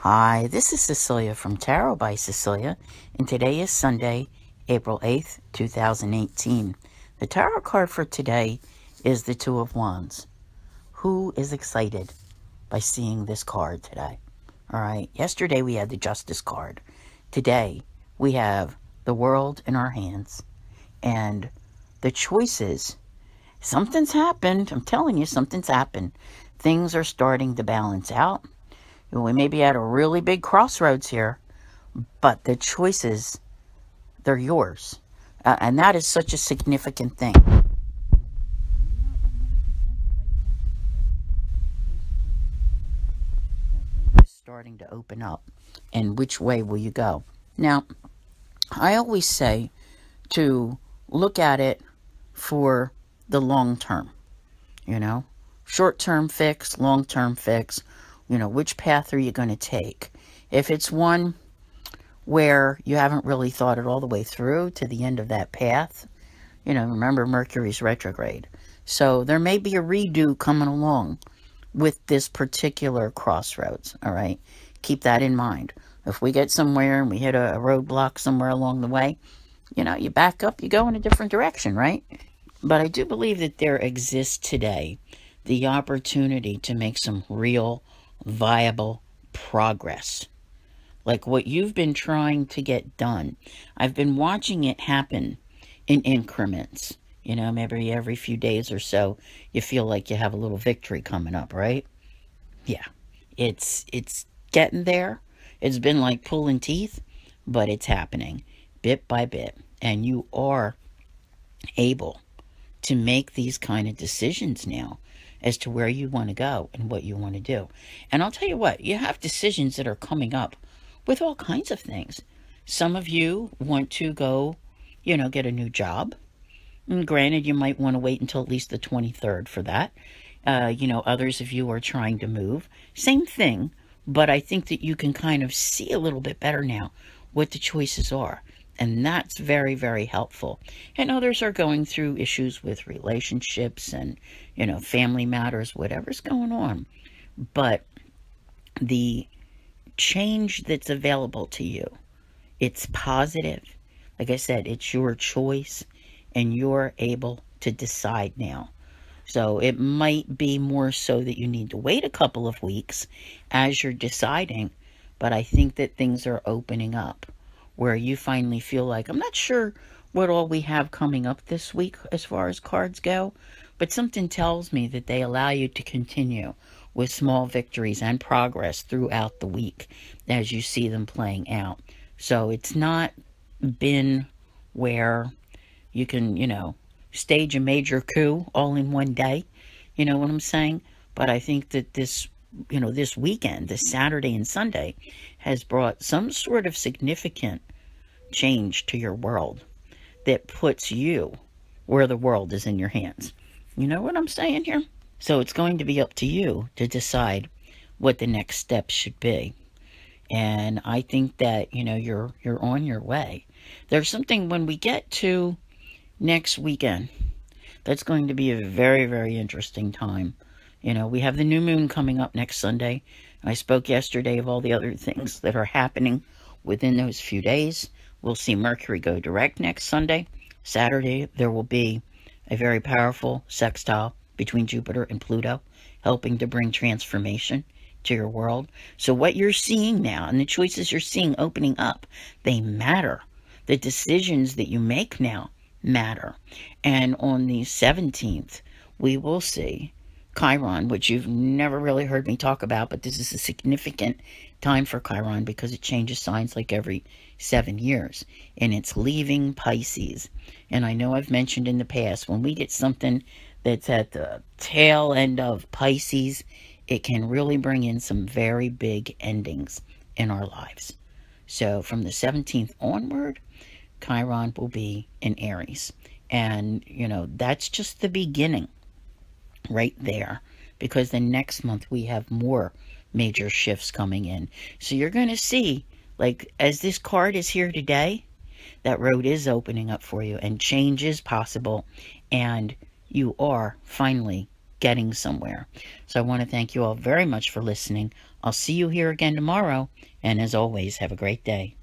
Hi, this is Cecilia from Tarot by Cecilia, and today is Sunday, April 8th, 2018. The tarot card for today is the Two of Wands. Who is excited by seeing this card today? All right, yesterday we had the Justice card. Today we have the World in our hands, and the choices. Something's happened. I'm telling you, something's happened. Things are starting to balance out. We may be at a really big crossroads here, but the choices, they're yours. And that is such a significant thing. It's starting to open up. And which way will you go? Now, I always say to look at it for the long term. Short-term fix, long-term fix. Which path are you going to take? If it's one where you haven't really thought it all the way through to the end of that path, remember Mercury's retrograde. So there may be a redo coming along with this particular crossroads, all right? Keep that in mind. If we get somewhere and we hit a roadblock somewhere along the way, you back up, you go in a different direction, right? But I do believe that there exists today the opportunity to make some real viable progress. Like what you've been trying to get done. I've been watching it happen in increments. Maybe every few days or so, you feel like you have a little victory coming up, right? Yeah. It's getting there. It's been like pulling teeth, but it's happening bit by bit. And you are able to make these kind of decisions now as to where you want to go and what you want to do. And I'll tell you what, you have decisions that are coming up with all kinds of things. Some of you want to go, get a new job. And granted, you might want to wait until at least the 23rd for that. Others of you are trying to move. Same thing, but I think that you can kind of see a little bit better now what the choices are. And that's very, very helpful. And others are going through issues with relationships and, family matters, whatever's going on. But the change that's available to you, it's positive. Like I said, it's your choice and you're able to decide now. So it might be more so that you need to wait a couple of weeks as you're deciding. But I think that things are opening up where you finally feel like, I'm not sure what all we have coming up this week as far as cards go, but something tells me that they allow you to continue with small victories and progress throughout the week as you see them playing out. So it's not been where you can, stage a major coup all in one day. You know what I'm saying? But I think that this weekend, this Saturday and Sunday, has brought some sort of significant change to your world that puts you where the world is in your hands. You know what I'm saying here? So it's going to be up to you to decide what the next steps should be. And I think that, you're on your way. There's something when we get to next weekend, that's going to be a very, very interesting time. We have the new moon coming up next Sunday. I spoke yesterday of all the other things that are happening within those few days. We'll see Mercury go direct next Sunday. Saturday, there will be a very powerful sextile between Jupiter and Pluto, helping to bring transformation to your world. So what you're seeing now and the choices you're seeing opening up, they matter. The decisions that you make now matter. And on the 17th, we will see Chiron, which you've never really heard me talk about, but this is a significant time for Chiron because it changes signs like every 7 years. And it's leaving Pisces. And I know I've mentioned in the past, when we get something that's at the tail end of Pisces, it can really bring in some very big endings in our lives. So from the 17th onward, Chiron will be in Aries. And, that's just the beginning right there. Because the next month we have more major shifts coming in. So you're going to see, like, as this card is here today, that road is opening up for you and change is possible. And you are finally getting somewhere. So I want to thank you all very much for listening. I'll see you here again tomorrow, and as always, have a great day.